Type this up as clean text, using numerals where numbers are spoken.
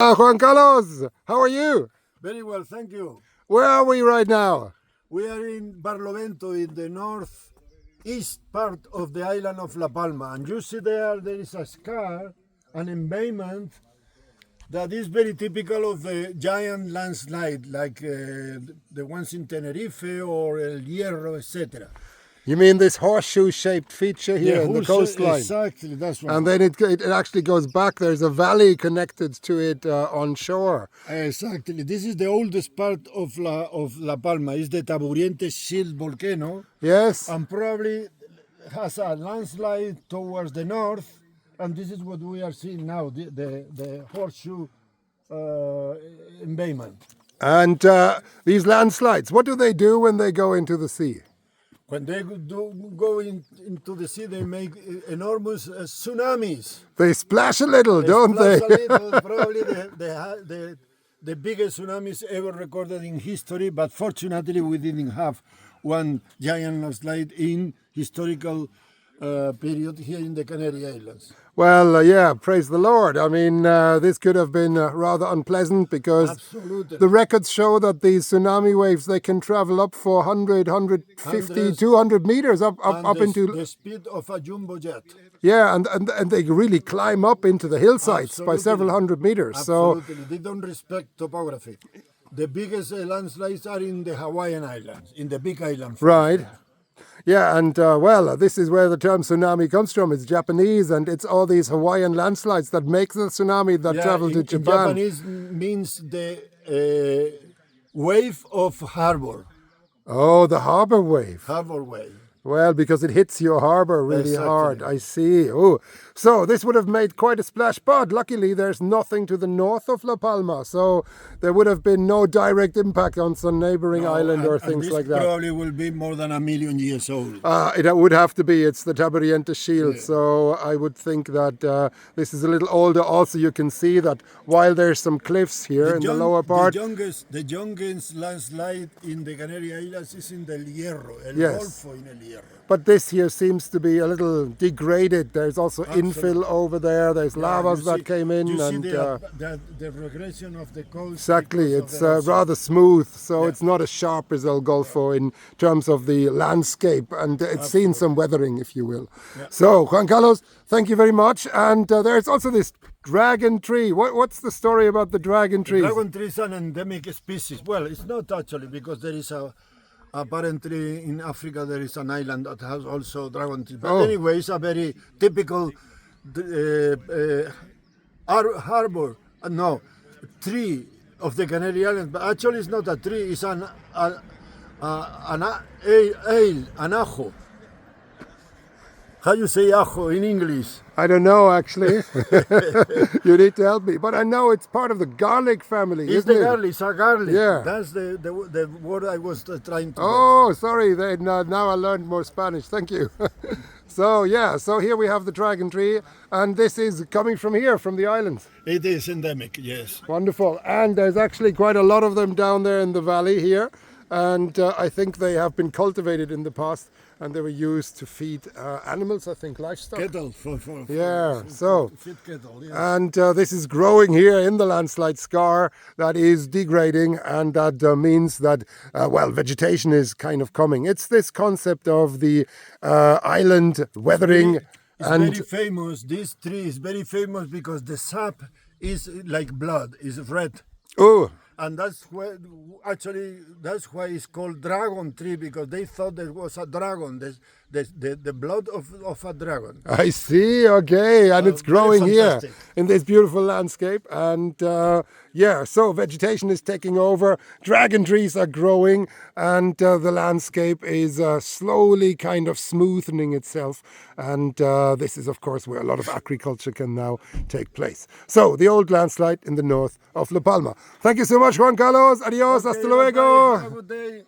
Juan Carlos, how are you? Very well, thank you. Where are we right now? We are in Barlovento in the northeast part of the island of La Palma. And you see there is a scar, an embayment that is very typical of the giant landslide like the ones in Tenerife or El Hierro, etc. You mean this horseshoe-shaped feature here in the coastline? Exactly, that's right. And then it actually goes back. There's a valley connected to it on shore. Exactly. This is the oldest part of La Palma. It's the Taburiente shield volcano. Yes. And probably has a landslide towards the north. And this is what we are seeing now, the horseshoe embayment. And these landslides, what do they do when they go into the sea? When they go into the sea, they make enormous tsunamis. They splash a little, don't they? Splash a little, probably the biggest tsunamis ever recorded in history, but fortunately we didn't have one giant landslide in historical period here in the Canary Islands. Well, yeah, praise the Lord. I mean, this could have been rather unpleasant because Absolutely. the records show that these tsunami waves, they can travel up for 100, 150, 200 meters up into... the speed of a jumbo jet. Yeah, and they really climb up into the hillsides by several hundred meters. Absolutely. So they don't respect topography. The biggest landslides are in the Hawaiian Islands, in the Big Island. Right. Yeah, and well, this is where the term tsunami comes from. It's Japanese, and it's all these Hawaiian landslides that make the tsunami that travel to Japan. Japanese means the wave of harbor. Oh, the harbor wave. Harbor wave. Well, because it hits your harbor really hard. I see. Oh, so this would have made quite a splash, but luckily there's nothing to the north of La Palma, so there would have been no direct impact on some neighboring island or things like that. Probably will be more than 1 million years old. It would have to be. It's the Taburiente shield, so I would think that this is a little older. Also, you can see that while there's some cliffs here in the lower part. The youngest landslide in the Canary Islands is in the El Hierro, El Golfo in El Hierro. But this here seems to be a little degraded. There's also infill over there. There's lavas that came in. You and see the regression of the coast. Exactly. It's rather smooth, so it's not as sharp as El Golfo in terms of the landscape. And it's seen some weathering, if you will. Yeah. So, Juan Carlos, thank you very much. And there's also this dragon tree. What's the story about the dragon tree? The dragon tree is an endemic species. Well, it's not actually, because there is apparently in Africa there is an island that has also dragon tree. But anyway, it's a very typical tree of the Canary Islands. But actually it's not a tree, it's an ajo. How you say ajo in English? I don't know, actually. You need to help me. But I know it's part of the garlic family, isn't it? It's a garlic. Yeah. That's the word I was trying to Oh, sorry. Now I learned more Spanish. Thank you. So, yeah. So here we have the dragon tree. And this is coming from here, from the islands. It is endemic, yes. Wonderful. And there's actually quite a lot of them down there in the valley here. And I think they have been cultivated in the past, and they were used to feed animals, I think, livestock. Cattle. Feed cattle, yes. And this is growing here in the landslide scar that is degrading, and that means that, vegetation is kind of coming. It's this concept of the island weathering. It's very famous. This tree is very famous because the sap is like blood, is red. Oh. And that's why it's called dragon tree, because they thought there was a dragon, the blood of a dragon. I see, okay, and it's growing here in this beautiful landscape. And so vegetation is taking over, dragon trees are growing, and the landscape is slowly kind of smoothening itself. And this is, of course, where a lot of agriculture can now take place. So, the old landslide in the north of La Palma. Thank you so much, Juan Carlos. Adios, hasta luego. Have a good day.